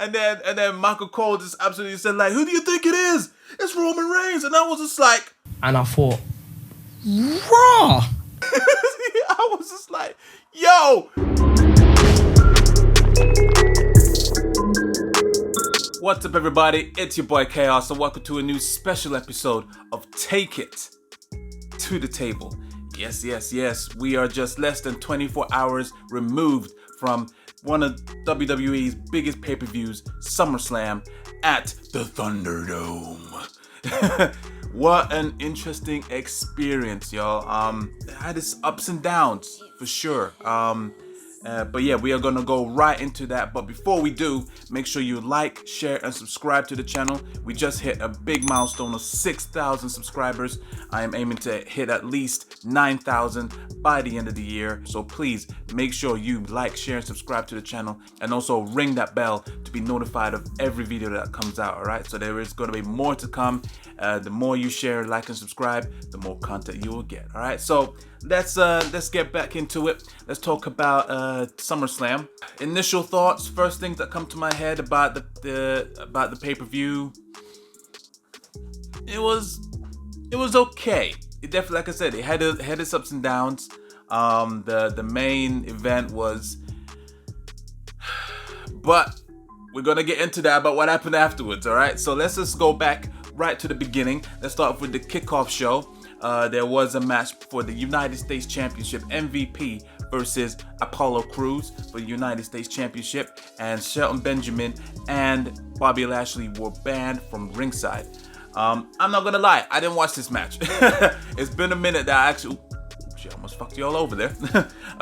and then Michael Cole just absolutely said like, "Who do you think it is? It's Roman Reigns." And I was just like, and I thought, raw. I was just like, yo. What's up, everybody? It's your boy Chaos, and welcome to a new special episode of Take It to the Table. Yes. We are just less than 24 hours removed from one of WWE's bigged pay-per-views, SummerSlam, at the Thunderdome. What an interesting experience, y'all. It had its ups and downs, for sure. But yeah, we are gonna go right into that. But before we do, make sure you like, share, and subscribe to the channel. We just hit a big milestone of 6,000 subscribers. I am aiming to hit at least 9,000 by the end of the year. So please make sure you like, share, and subscribe to the channel, and also ring that bell to be notified of every video that comes out. All right. So there is going to be more to come. The more you share, like, and subscribe, the more content you will get. All right. So let's get back into it. Let's talk about SummerSlam. Initial thoughts. First things that come to my head about the pay-per-view. It was okay. It definitely, like I said, it had its ups and downs. The main event was, but we're gonna get into that about what happened afterwards. All right. So let's just go back right to the beginning. Let's start with the kickoff show. There was a match for the United States Championship, MVP versus Apollo Crews for the United States Championship, and Shelton Benjamin and Bobby Lashley were banned from ringside. I'm not gonna lie, I didn't watch this match. It's been a minute that I actually, I almost fucked you all over there.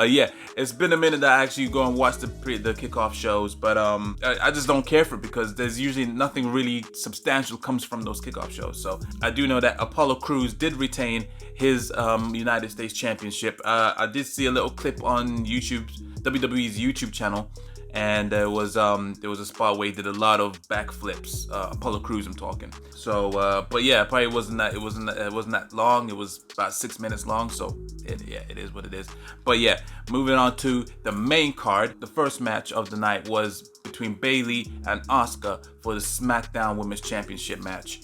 Yeah, it's been a minute that I actually go and watch the kickoff shows, but I just don't care for it because there's usually nothing really substantial comes from those kickoff shows. So I do know that Apollo Crews did retain his United States Championship. I did see a little clip on YouTube, WWE's YouTube channel, and there was a spot where he did a lot of backflips. Apollo Crews, I'm talking. So, but yeah, probably it wasn't that long. It was about 6 minutes long. So it is what it is. But yeah, moving on to the main card. The first match of the night was between Bayley and Asuka for the SmackDown Women's Championship match.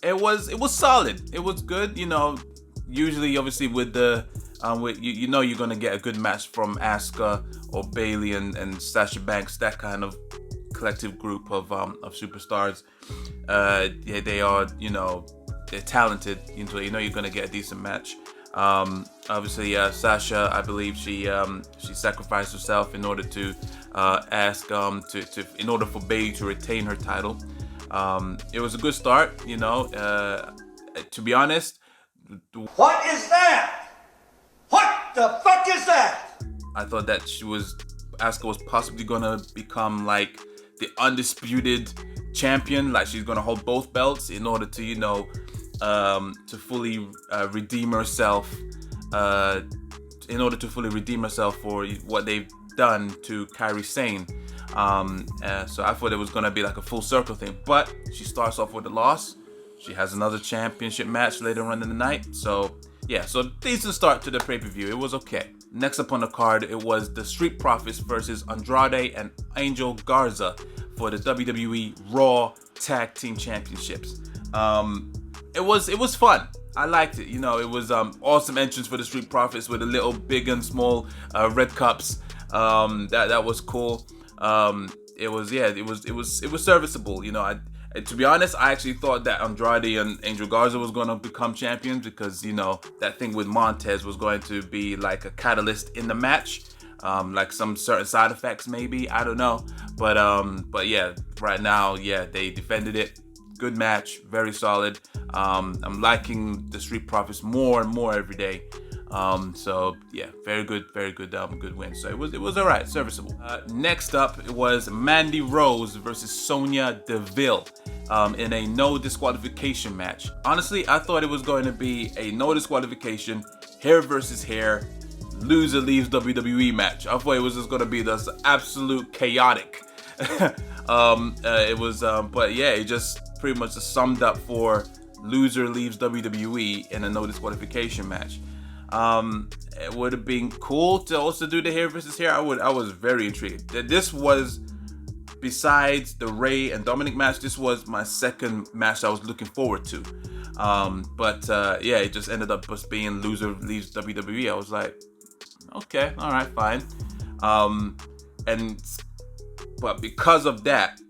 It was solid. It was good. You know, usually, obviously, with the you know you're gonna get a good match from Asuka or Bayley and Sasha Banks, that kind of collective group of superstars. Yeah, they are, you know, they're talented. You know you're gonna get a decent match. Obviously, Sasha, I believe she sacrificed herself in order to in order for Bayley to retain her title. It was a good start. You know, to be honest. What is that? What the fuck is that? I thought that Asuka was possibly gonna become like the undisputed champion, like she's gonna hold both belts in order to, you know, to fully redeem herself. In order to fully redeem herself for what they've done to Kairi Sane. So I thought it was gonna be like a full circle thing, but she starts off with a loss. She has another championship match later on in the night. So yeah, so decent start to the pay-per-view. It was okay. Next up on the card, it was the Street Profits versus Andrade and Angel Garza for the WWE Raw Tag Team Championships. It was fun. I liked it. You know, it was awesome entrance for the Street Profits with a little big and small red cups. That was cool. It was serviceable. You know, to be honest, I actually thought that Andrade and Angel Garza was going to become champions because, you know, that thing with Montez was going to be like a catalyst in the match, like some certain side effects maybe, I don't know, but yeah, right now, yeah, they defended it. Good match, very solid. I'm liking the Street Profits more and more every day. So yeah, very good win. So it was all right, serviceable. Next up, it was Mandy Rose versus Sonya Deville in a no disqualification match. Honestly, I thought it was going to be a no disqualification, hair versus hair, loser leaves WWE match. I thought it was just going to be this absolute chaotic. But yeah, it just pretty much just summed up for loser leaves WWE in a no disqualification match. It would have been cool to also do the hair versus hair. I was very intrigued. This was besides the Ray and Dominic match, this was my second match I was looking forward to. But it just ended up just being loser leaves WWE. I was like, okay, all right, fine. But because of that,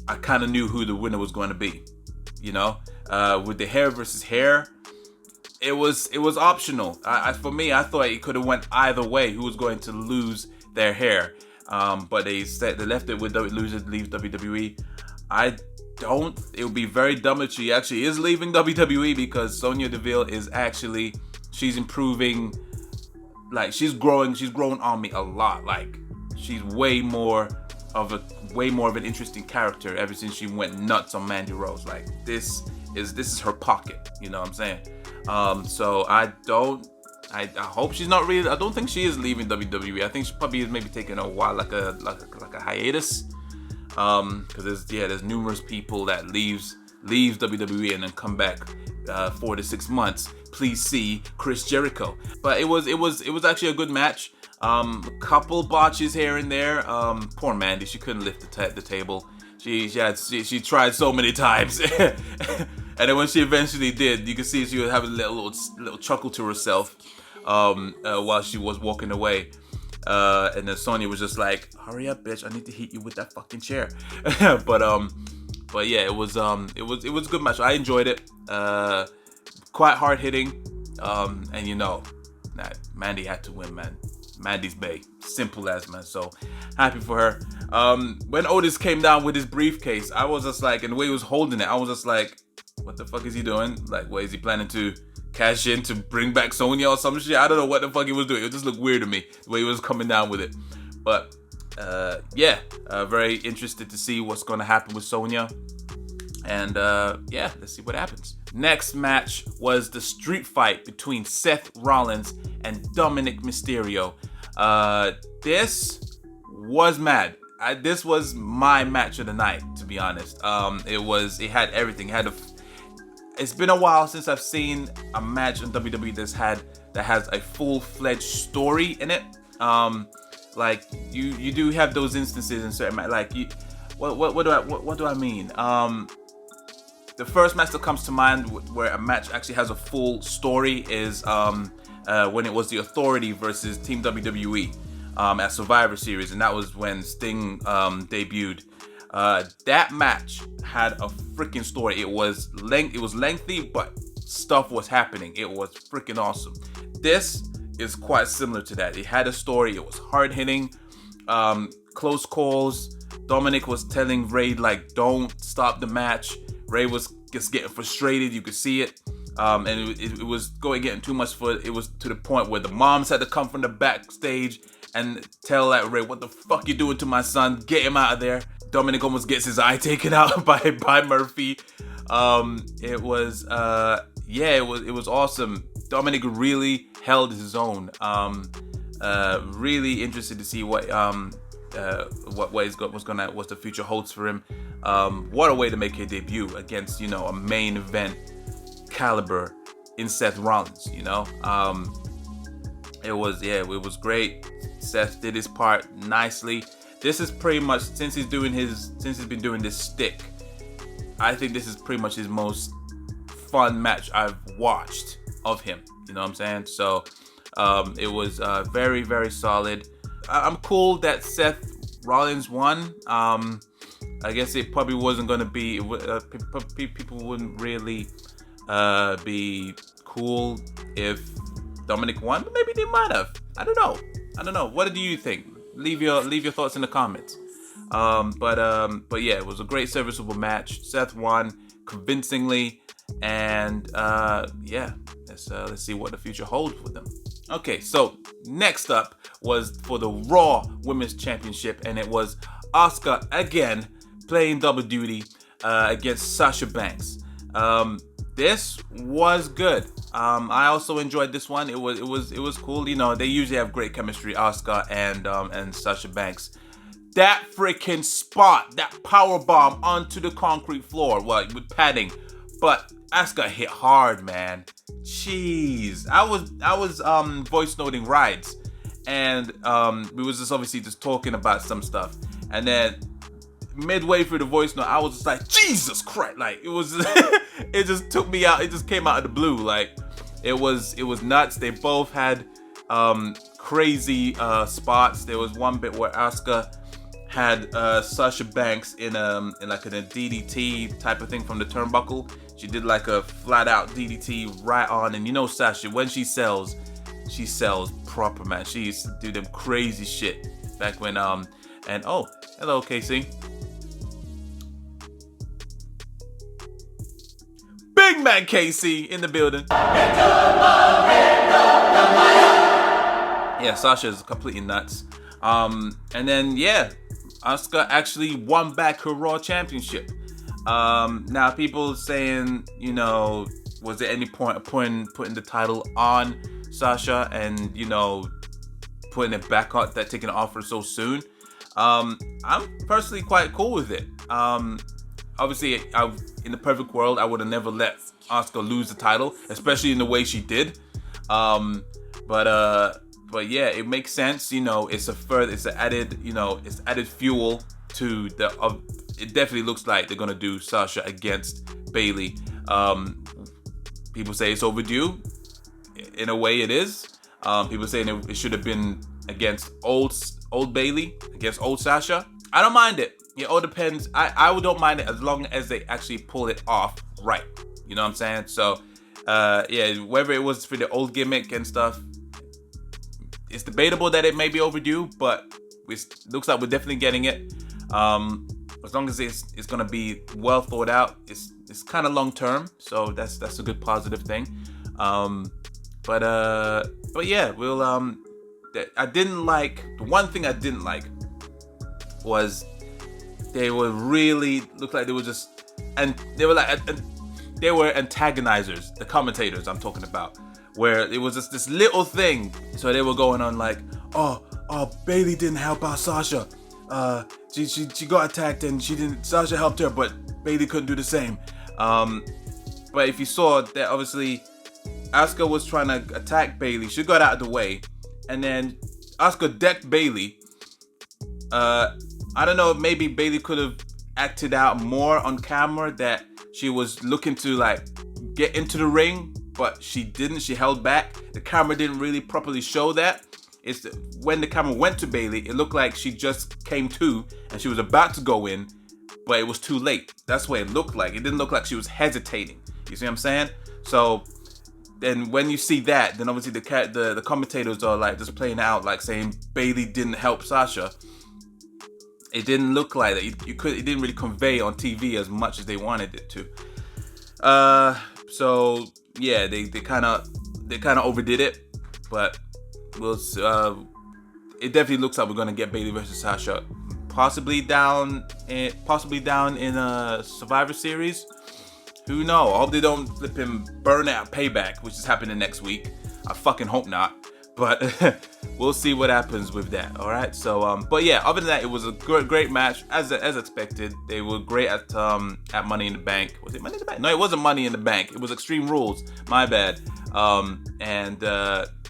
I kind of knew who the winner was going to be. You know, with the hair versus hair, it was optional. For me, I thought it could have went either way. Who was going to lose their hair? But they left it with the loser leaves WWE. It would be very dumb if she actually is leaving WWE, because Sonya Deville she's improving. Like, she's grown on me a lot. Like, she's way more of an interesting character ever since she went nuts on Mandy Rose. Like, this is her pocket, you know what I'm saying? So I hope she's not really. I don't think she is leaving WWE. I think she probably is maybe taking a while, like a hiatus. Because there's numerous people that leaves WWE and then come back 4 to 6 months. Please see Chris Jericho. But it was actually a good match. A couple botches here and there. Poor Mandy, she couldn't lift the table. She tried so many times. And then when she eventually did, you could see she was having a little chuckle to herself while she was walking away. And then Sonya was just like, "Hurry up, bitch! I need to hit you with that fucking chair." but yeah, it was a good match. I enjoyed it. Quite hard hitting. And you know, Mandy had to win, man. Mandy's bae, simple as, man. So happy for her. When Otis came down with his briefcase, I was just like, and the way he was holding it, I was just like, what the fuck is he doing? Like, what is he planning to cash in to bring back Sonya or some shit? I don't know what the fuck he was doing. It just looked weird to me, the way he was coming down with it. But very interested to see what's going to happen with Sonya. And let's see what happens. Next match was the street fight between Seth Rollins and Dominic Mysterio. This was mad. This was my match of the night, to be honest. It had everything. It's been a while since I've seen a match in WWE that has a full-fledged story in it. Like you do have those instances in certain what do I mean? The first match that comes to mind where a match actually has a full story is when it was the Authority versus Team WWE at Survivor Series, and that was when Sting debuted. That match had a freaking story. It was lengthy, but stuff was happening. It was freaking awesome. This is quite similar to that. It had a story. It was hard hitting, close calls. Dominic was telling Ray, like, don't stop the match. Ray was just getting frustrated. You could see it. And it was getting too much for it. It was to the point where the moms had to come from the backstage and tell that Ray, what the fuck you doing to my son? Get him out of there. Dominic almost gets his eye taken out by Murphy. It was awesome. Dominic really held his own. Really interested to see what the future holds for him. What a way to make a debut against, a main event caliber in Seth Rollins. It was great. Seth did his part nicely. This is pretty much, since he's been doing this stick, I think this is pretty much his most fun match I've watched of him. You know what I'm saying? So it was very, very solid. I'm cool that Seth Rollins won. I guess it probably wasn't going to be, people wouldn't really be cool if Dominic won, but maybe they might have. I don't know. What do you think? Leave your thoughts in the comments. But yeah, it was a great, serviceable match. Seth won convincingly, and let's see what the future holds with them. Okay, so next up was for the Raw Women's Championship, and it was Asuka again playing double duty against Sasha Banks. This was good. I also enjoyed this one. It was cool. They usually have great chemistry, Asuka and Sasha Banks. That freaking spot, that power bomb onto the concrete floor, with padding, but Asuka hit hard, man. Jeez, I was voice noting rides, and we was just obviously just talking about some stuff, And then midway through the voice note, I was just like, Jesus Christ! Like, it was, it just took me out. It just came out of the blue. Like, it was nuts. They both had crazy spots. There was one bit where Asuka had Sasha Banks in like a DDT type of thing from the turnbuckle. She did like a flat out DDT right on, and you know Sasha, when she sells proper, man. She used to do them crazy shit back when and oh, hello Casey. Big Man Casey in the building. Yeah, Sasha is completely nuts. And then yeah, Asuka actually won back her Raw Championship. Now people saying, you know, was there any point of putting the title on Sasha and, you know, putting it back on, that taking it off her so soon? I'm personally quite cool with it. Obviously, in the perfect world, I would have never let Asuka lose the title, especially in the way she did. But yeah, it makes sense. You know, it's added fuel to the. It definitely looks like they're gonna do Sasha against Bayley. People say it's overdue. In a way, it is. People saying it should have been against old Bayley, against old Sasha. I don't mind it. It all depends. I don't mind it as long as they actually pull it off right. You know what I'm saying? So, yeah, whether it was for the old gimmick and stuff, it's debatable that it may be overdue, but it looks like we're definitely getting it. As long as it's gonna be well thought out, it's kind of long term, so that's a good positive thing. But yeah, we'll I didn't like, the one thing I didn't like was they were really looked like they were just, and they were like they were antagonizers, the commentators I'm talking about, where it was just this little thing. So they were going on like, oh, Bayley didn't help out Sasha. She got attacked and Sasha helped her, but Bayley couldn't do the same. But if you saw that, obviously Asuka was trying to attack Bayley. She got out of the way, and then Asuka decked Bayley. I don't know, maybe Bayley could have acted out more on camera that she was looking to like get into the ring, but she didn't. She held back. The camera didn't really properly show that. When the camera went to Bayley, it looked like she just came to and she was about to go in, but it was too late. That's what it looked like. It didn't look like she was hesitating. You see what I'm saying? So then when you see that, then obviously the commentators are like just playing out, like saying Bayley didn't help Sasha. It didn't look like that. It didn't really convey on TV as much as they wanted it to. So yeah, they kind of overdid it, but it definitely looks like we're gonna get Bayley versus Sasha, possibly down in a Survivor Series. Who knows? I hope they don't flip him burn out Payback, which is happening next week. I fucking hope not. But we'll see what happens with that. All right. So, but yeah, other than that, it was a great match as expected. They were great at Money in the Bank. Was it Money in the Bank? No, it wasn't Money in the Bank. It was Extreme Rules. My bad.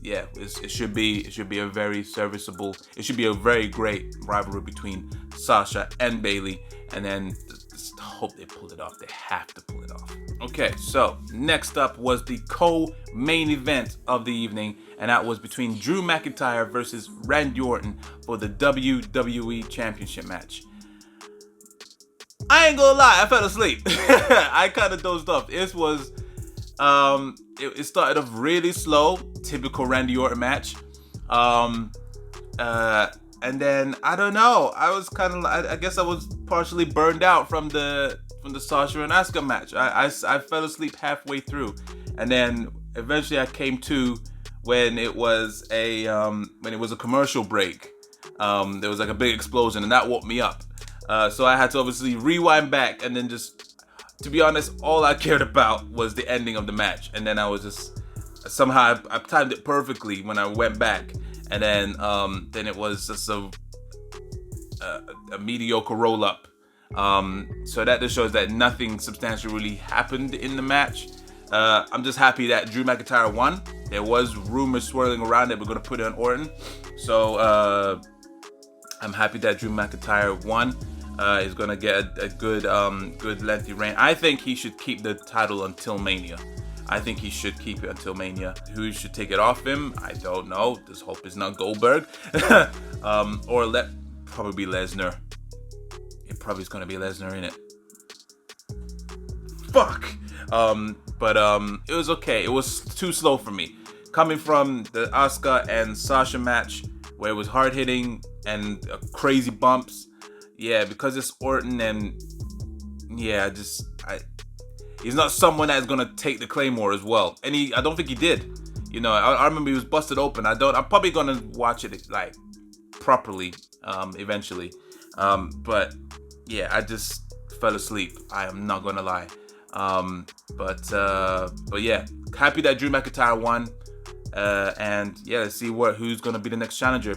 Yeah, it should be a very serviceable. It should be a very great rivalry between Sasha and Bayley. And then just hope they pull it off. They have to pull it off. Okay, so next up was the co-main event of the evening, and that was between Drew McIntyre versus Randy Orton for the WWE Championship match. I ain't gonna lie, I fell asleep. I kind of dozed off. It was, it started off really slow, typical Randy Orton match. And then I don't know. I was kind of, I guess I was partially burned out from the Sasha and Asuka match. I fell asleep halfway through, and then eventually I came to when it was a commercial break. There was like a big explosion, and that woke me up. So I had to obviously rewind back, and then just, to be honest, all I cared about was the ending of the match. And then I was just, somehow I timed it perfectly when I went back, and then it was just a mediocre roll up. So that just shows that nothing substantial really happened in the match. I'm just happy that Drew McIntyre won. There was rumors swirling around that we're going to put it on Orton. So I'm happy that Drew McIntyre won. He's gonna get a good lengthy reign. I think he should keep the title until Mania. I think he should keep it until Mania. Who should take it off him? I don't know. Just hope it's not Goldberg. Or probably Lesnar. It probably is gonna be Lesnar, innit? Fuck. But it was okay. It was too slow for me. Coming from the Asuka and Sasha match, where it was hard hitting and crazy bumps. Yeah, because it's Orton and he's not someone that's gonna take the Claymore as well. And I don't think he did. You know, I remember he was busted open. I'm probably gonna watch it like properly eventually. But yeah, I just fell asleep. I am not gonna lie. But yeah, happy that Drew McIntyre won. And yeah, let's see who's gonna be the next challenger.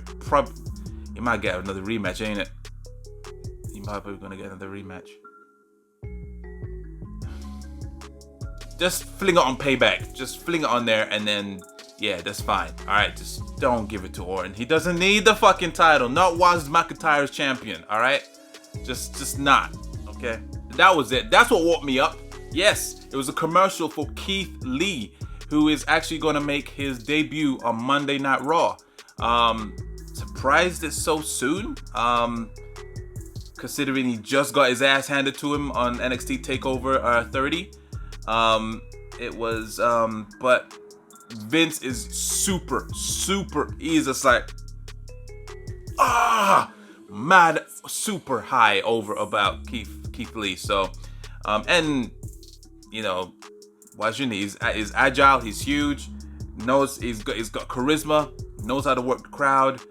He might get another rematch, ain't it? He might probably gonna get another rematch. Just fling it on Payback. Just fling it on there, and then yeah, that's fine. All right, just don't give it to Orton. He doesn't need the fucking title. Not whilst McIntyre's champion. All right, just not. Okay, that was it. That's what woke me up. Yes, it was a commercial for Keith Lee, who is actually going to make his debut on Monday Night Raw. Surprised it's so soon, considering he just got his ass handed to him on NXT TakeOver 30. It was, but Vince is super, he's just like, mad, super high over about Keith Lee. So, and, you know, he's agile, he's huge, knows he's got charisma, knows how to work the crowd.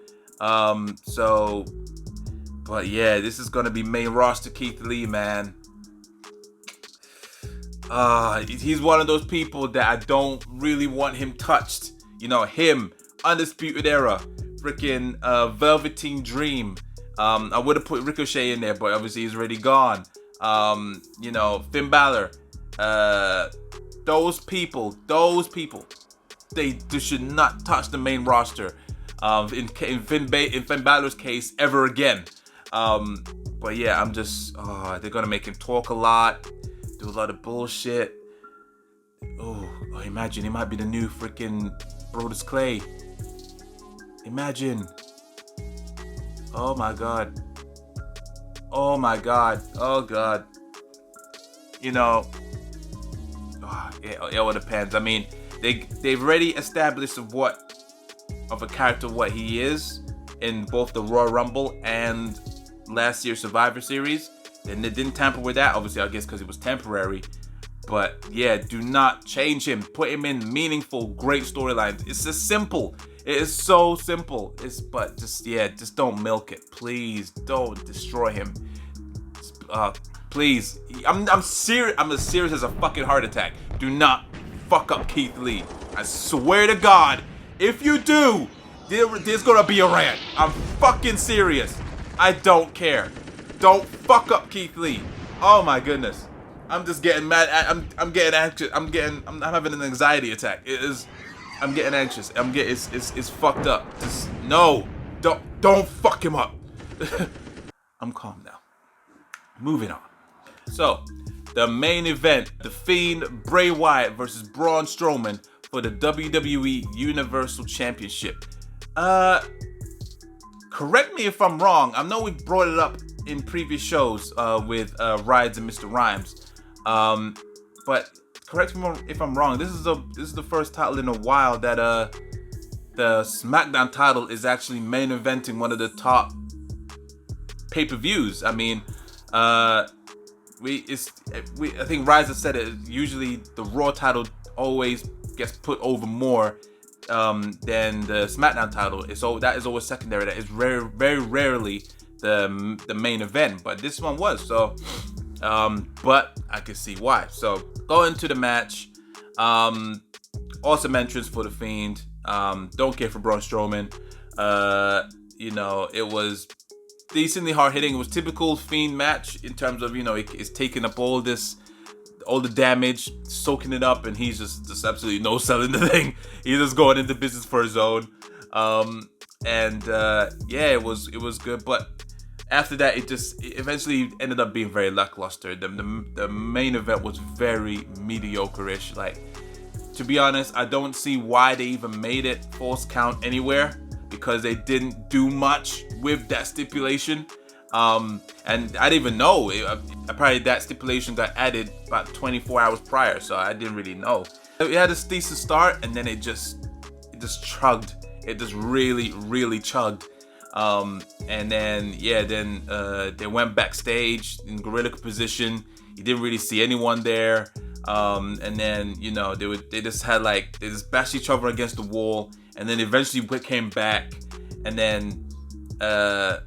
But yeah, this is gonna be main roster Keith Lee, man. He's one of those people that I don't really want him touched. You know, him, Undisputed Era, freaking Velveteen Dream. I would have put Ricochet in there, but obviously he's already gone. You know, Finn Balor. Those people, they should not touch the main roster. In Finn Balor's case, ever again. But yeah, I'm just, they're gonna make him talk a lot, do a lot of bullshit. Oh, imagine he might be the new freaking Brodus Clay. Imagine. Oh my god. Oh god. You know, it all depends. I mean, they've already established of a character what he is in both the Royal Rumble and last year's Survivor Series. And they didn't tamper with that, obviously, I guess because it was temporary. But yeah, do not change him. Put him in meaningful, great storylines. It's just simple. It is so simple. Just don't milk it. Please don't destroy him. Please. I'm serious. I'm as serious as a fucking heart attack. Do not fuck up Keith Lee. I swear to God, if you do, there's gonna be a rant. I'm fucking serious. I don't care. Don't fuck up Keith Lee. Oh my goodness. I'm just getting mad. I'm getting anxious. I'm having an anxiety attack. I'm getting anxious. It's fucked up. Just no. Don't fuck him up. I'm calm now. Moving on. So, the main event, The Fiend Bray Wyatt versus Braun Strowman for the WWE Universal Championship. Correct me if I'm wrong. I know we brought it up in previous shows with Rides and Mr. Rhymes. But correct me if I'm wrong. This is the first title in a while that the SmackDown title is actually main eventing one of the top pay-per-views. I mean, I think Rise has said it. Usually, the Raw title always gets put over more than the SmackDown title. That is always secondary. That is very, very rarely the main event. But this one was so. But I can see why. So going to the match. Awesome entrance for the Fiend. Don't care for Braun Strowman. You know, it was decently hard hitting. It was typical Fiend match in terms of, you know, it's taking up all the damage, soaking it up, and he's just absolutely no selling the thing. He's just going into business for his own. and yeah, it was good. But after that, it eventually ended up being very lackluster. The main event was very mediocre-ish. Like, to be honest, I don't see why they even made it false count anywhere, because they didn't do much with that stipulation. And I didn't even know. Apparently that stipulation got added about 24 hours prior, so I didn't really know. It had a decent start, and then it just chugged. It just really chugged. And then they went backstage in gorilla position. You didn't really see anyone there. And then they just bashed each other against the wall, and then eventually came back, and then there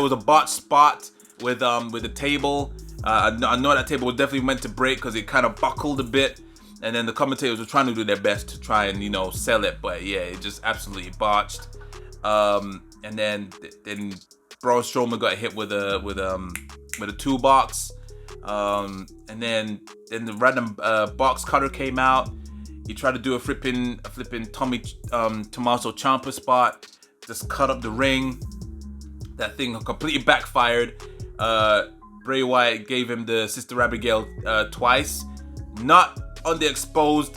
was a botch spot with the table. I know that table was definitely meant to break because it kind of buckled a bit, and then the commentators were trying to do their best to try and sell it, but yeah, it just absolutely botched. And then Braun Strowman got hit with a toolbox. And then the random box cutter came out. He tried to do a flipping Tommaso Ciampa spot, just cut up the ring. That thing completely backfired. Bray Wyatt gave him the Sister Abigail twice, not on the exposed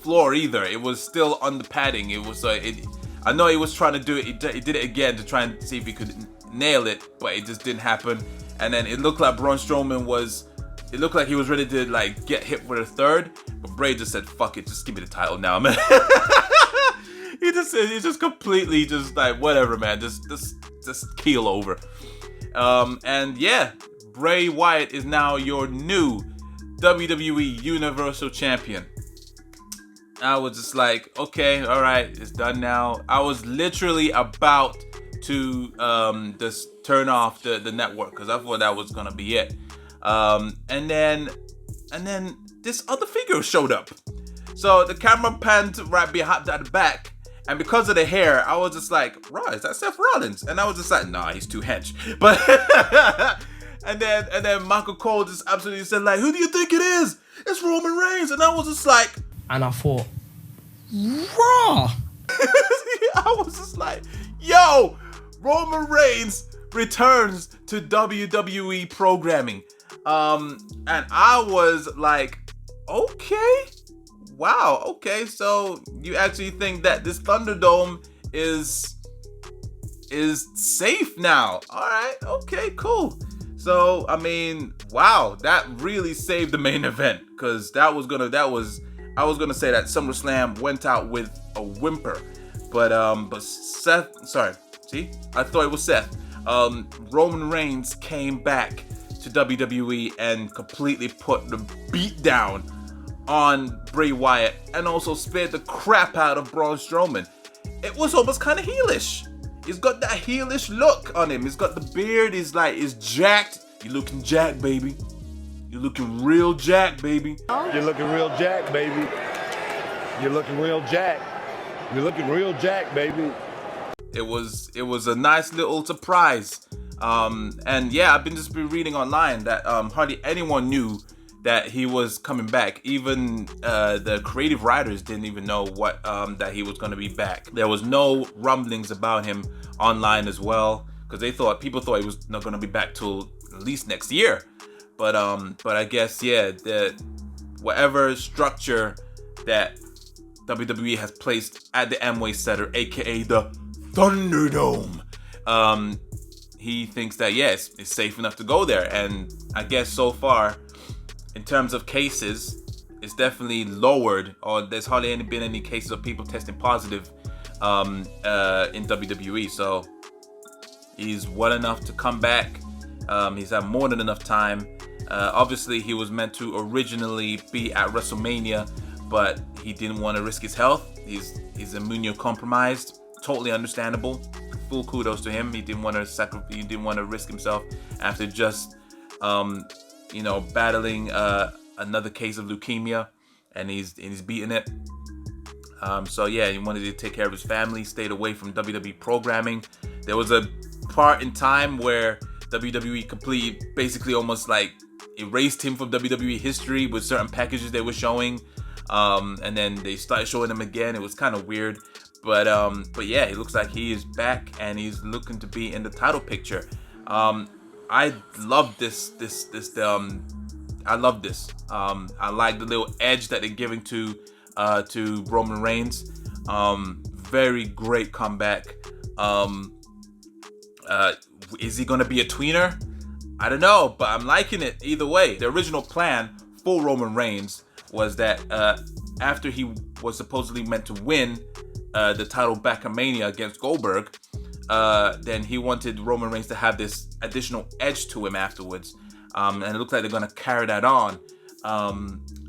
floor either. It was still on the padding. It was I know he was trying to do it. He did it again to try and see if he could nail it, but it just didn't happen. And then it looked like Braun Strowman he was ready to get hit for the third, but Bray just said, "Fuck it, just give me the title now, man." he just completely just whatever, man, just keel over. And yeah, Bray Wyatt is now your new WWE Universal Champion. I was just like, okay, all right, it's done now. I was literally about to just turn off the network because I thought that was gonna be it. And then this other figure showed up. So the camera panned right behind at the back, and because of the hair, I was just like, right, is that Seth Rollins? And I was just like, nah, he's too hench. But and then Michael Cole just absolutely said, who do you think it is? It's Roman Reigns. And I was just like, and I thought, raw. I was just like, yo, Roman Reigns returns to WWE programming. And I was like, okay, wow, okay, so you actually think that this Thunderdome is safe now? All right, okay, cool. So I mean, wow, that really saved the main event, because I was gonna say that SummerSlam went out with a whimper, but Seth, sorry, see, I thought it was Seth. Roman Reigns came back to WWE and completely put the beat down on Bray Wyatt, and also spared the crap out of Braun Strowman. It was almost kind of heelish. He's got that heelish look on him. He's got the beard. He's jacked. You looking jacked, baby. You looking real jacked, baby. You're looking real jacked, baby. You're looking real jacked. You're looking real jacked, baby. It was a nice little surprise. And yeah, I've been reading online that hardly anyone knew that he was coming back. Even the creative writers didn't even know what that he was going to be back. There was no rumblings about him online as well, because people thought he was not going to be back till at least next year. But I guess, yeah, whatever structure that WWE has placed at the Amway Center, aka the Thunderdome, he thinks that yes, it's safe enough to go there. And I guess so far, in terms of cases, it's definitely lowered, or there's hardly been any cases of people testing positive in WWE. So he's well enough to come back. He's had more than enough time. Obviously, he was meant to originally be at WrestleMania, but he didn't want to risk his health. He's immunocompromised. Totally understandable. Full kudos to him. He didn't want to risk himself after just battling another case of leukemia, and he's beating it. So yeah, he wanted to take care of his family, stayed away from WWE programming. There was a part in time where WWE completely, basically almost erased him from WWE history with certain packages they were showing, and then they started showing him again. It was kind of weird, But yeah, it looks like he is back and he's looking to be in the title picture. I love this. I love this. I like the little edge that they're giving to Roman Reigns. Very great comeback. Is he gonna be a tweener? I don't know, but I'm liking it either way. The original plan for Roman Reigns was that after he was supposedly meant to win the title back at Mania against Goldberg, then he wanted Roman Reigns to have this additional edge to him afterwards. And it looks like they're going to carry that on.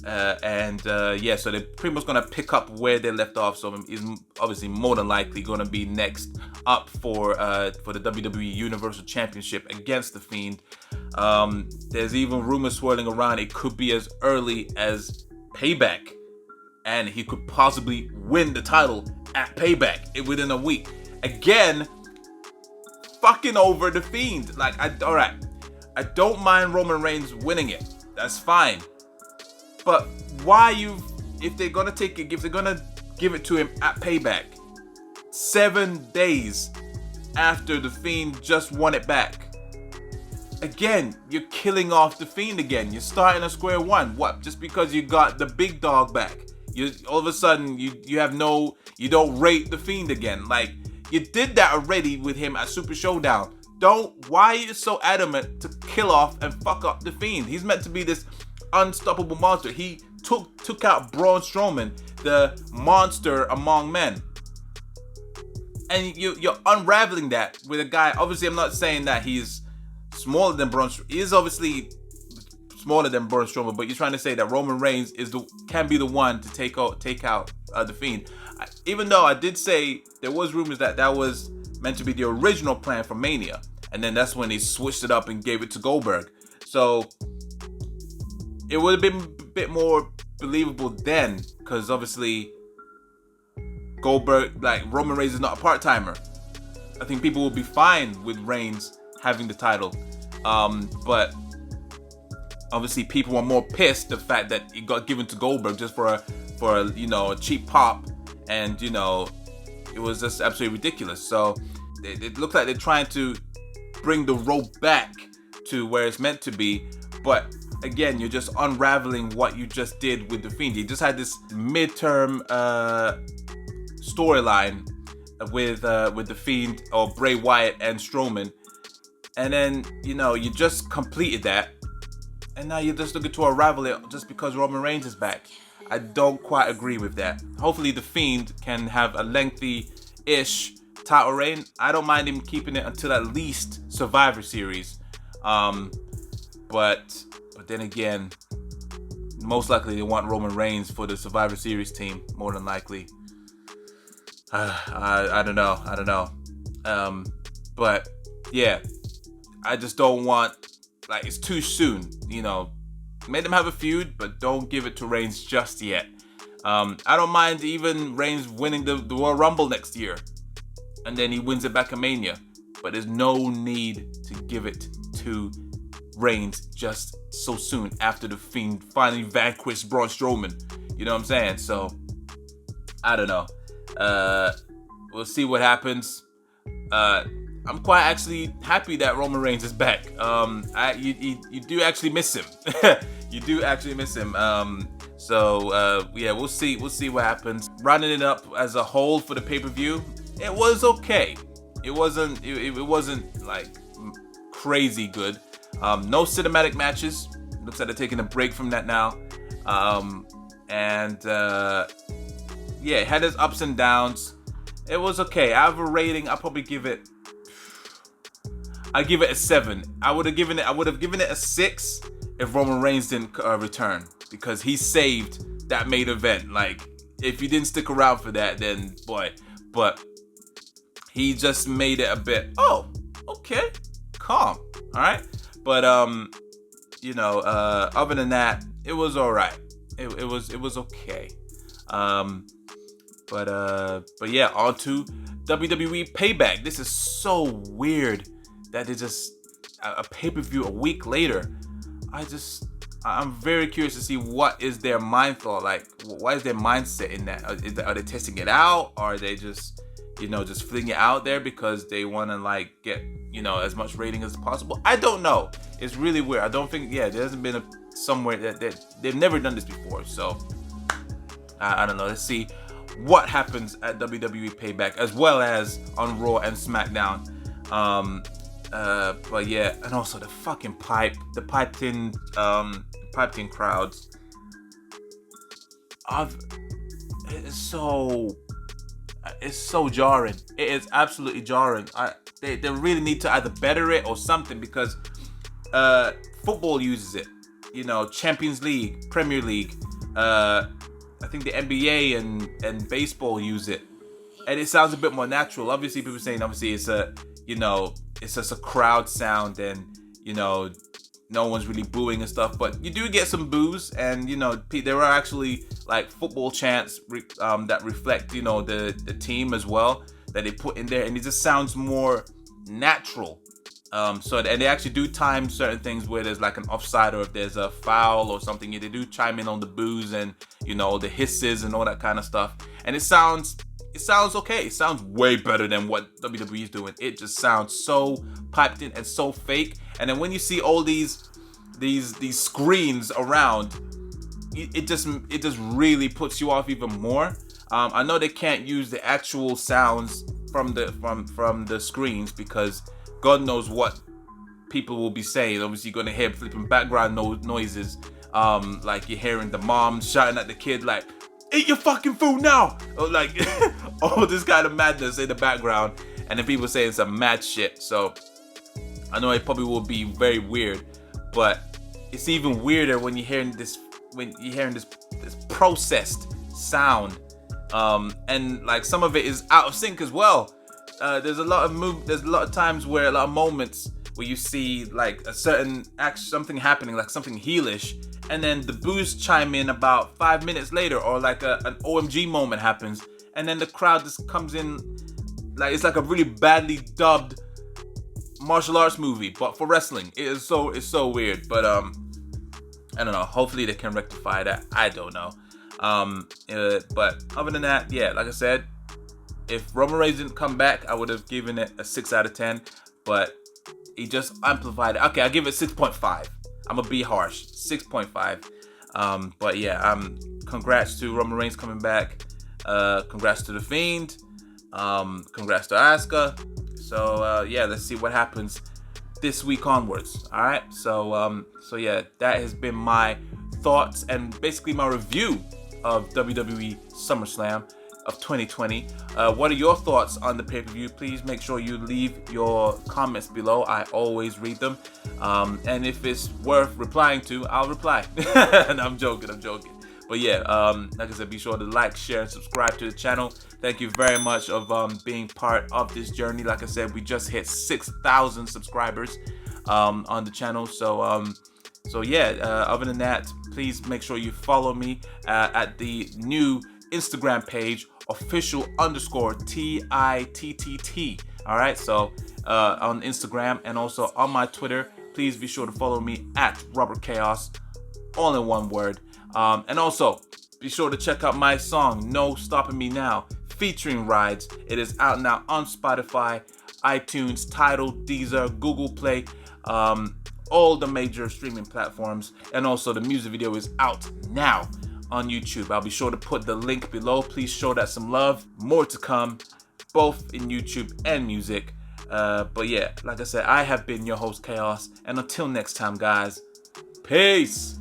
Yeah, so they're pretty much going to pick up where they left off. So he's obviously more than likely going to be next up for the WWE Universal Championship against The Fiend. There's even rumors swirling around it could be as early as Payback, and he could possibly win the title at Payback within a week. Again, fucking over The Fiend. Alright, I don't mind Roman Reigns winning it. That's fine. But why if they're gonna give it to him at Payback, 7 days after The Fiend just won it back? Again, you're killing off The Fiend again. You're starting at square one. What? Just because you got the big dog back, all of a sudden you don't rate The Fiend again. Like, you did that already with him at Super Showdown. Why are you so adamant to kill off and fuck up The Fiend? He's meant to be this unstoppable monster. He took out Braun Strowman, the monster among men. And you're unraveling that with a guy. Obviously, I'm not saying that he's smaller than Braun Strowman. He is obviously smaller than Braun Strowman, but you're trying to say that Roman Reigns can be the one to take out The Fiend. Even though I did say there was rumors that was meant to be the original plan for Mania, and then that's when they switched it up and gave it to Goldberg. So it would have been a bit more believable then, because obviously Roman Reigns is not a part-timer. I think people will be fine with Reigns having the title. But obviously people are more pissed the fact that it got given to Goldberg just for a cheap pop, and it was just absolutely ridiculous. So it looks like they're trying to bring the rope back to where it's meant to be, but again, you're just unraveling what you just did with The Fiend. You just had this midterm storyline with The Fiend or Bray Wyatt and Strowman, and then you just completed that, and now you're just looking to unravel it just because Roman Reigns is back. I don't quite agree with that. Hopefully The Fiend can have a lengthy-ish title reign. I don't mind him keeping it until at least Survivor Series. But then again, most likely they want Roman Reigns for the Survivor Series team, more than likely. I don't know. But yeah, I just don't want, it's too soon, Make them have a feud, but don't give it to Reigns just yet. I don't mind even Reigns winning the Royal Rumble next year, and then he wins it back at Mania. But there's no need to give it to Reigns just so soon after The Fiend finally vanquished Braun Strowman. You know what I'm saying? So, I don't know. We'll see what happens. I'm quite actually happy that Roman Reigns is back. You do actually miss him. You do actually miss him. Yeah, we'll see what happens. Rounding it up as a whole for the pay-per-view, it was okay. It wasn't like crazy good. No cinematic matches. Looks like they're taking a break from that now. Yeah, it had its ups and downs. It was okay. I have a rating. I'll probably give it a 7. I would have given it a 6 if Roman Reigns didn't return, because he saved that main event. Like, if you didn't stick around for that, then boy. But he just made it a bit, okay, calm. All right. But other than that, it was all right. It was okay. But yeah, on to WWE Payback. This is so weird that it's just a pay-per-view a week later. I'm very curious to see what is their mind thought. Like, what is their mindset in that? Are they testing it out? Or are they just, just flinging it out there because they want to like get, as much rating as possible? I don't know. It's really weird. I don't think, there hasn't been somewhere that they've never done this before. So I don't know. Let's see what happens at WWE Payback, as well as on Raw and SmackDown. But yeah, and also the fucking piped in crowds. It's so jarring. It is absolutely jarring. They really need to either better it or something, because football uses it. Champions League, Premier League, I think the NBA and baseball use it, and it sounds a bit more natural. Obviously, people are saying it's it's just a crowd sound, and no one's really booing and stuff, but you do get some boos, and there are actually like football chants that reflect the team as well, that they put in there, and it just sounds more natural. And they actually do time certain things where there's like an offside, or if there's a foul or something, they do chime in on the boos and the hisses and all that kind of stuff, and it sounds okay. It sounds way better than what WWE is doing. It just sounds so piped in and so fake. And then when you see all these screens around, it just really puts you off even more. I know they can't use the actual sounds from the screens, because God knows what people will be saying. Obviously, you're gonna hear flipping background noises, like you're hearing the mom shouting at the kid like, "Eat your fucking food now!" Or like all this kind of madness in the background, and then people saying some mad shit. So I know it probably will be very weird, but it's even weirder when you're hearing this processed sound, and like some of it is out of sync as well. There's a lot of times where a lot of moments where you see like a certain something happening, like something heelish, and then the boos chime in about 5 minutes later, or like an OMG moment happens, and then the crowd just comes in like it's like a really badly dubbed martial arts movie, but for wrestling. It's so weird, but I don't know. Hopefully they can rectify that. I don't know. But other than that, yeah, like I said, if Roman Reigns didn't come back, I would have given it a 6 out of 10, but he just amplified it. Okay, I'll give it 6.5. I'm gonna be harsh, 6.5. But yeah, congrats to Roman Reigns coming back. Congrats to The Fiend. Congrats to Asuka. So yeah, let's see what happens this week onwards. All right. So yeah, that has been my thoughts and basically my review of WWE Summerslam of 2020. What are your thoughts on the pay-per-view? Please make sure you leave your comments below. I always read them. And if it's worth replying to, I'll reply. And I'm joking. But yeah, like I said, be sure to like, share, and subscribe to the channel. Thank you very much of being part of this journey. Like I said, we just hit 6,000 subscribers on the channel. So yeah, other than that, please make sure you follow me at the new Instagram page, official_TITTT. All right, so on Instagram, and also on my Twitter, please be sure to follow me at Robert Chaos, all in one word. And also be sure to check out my song No Stopping Me Now, featuring Rides. It is out now on Spotify, iTunes, Tidal, Deezer, Google Play, all the major streaming platforms, and also the music video is out now on YouTube. I'll be sure to put the link below. Please show that some love. More to come, both in YouTube and music. But yeah, like I said, I have been your host, Chaos, and until next time, guys, peace.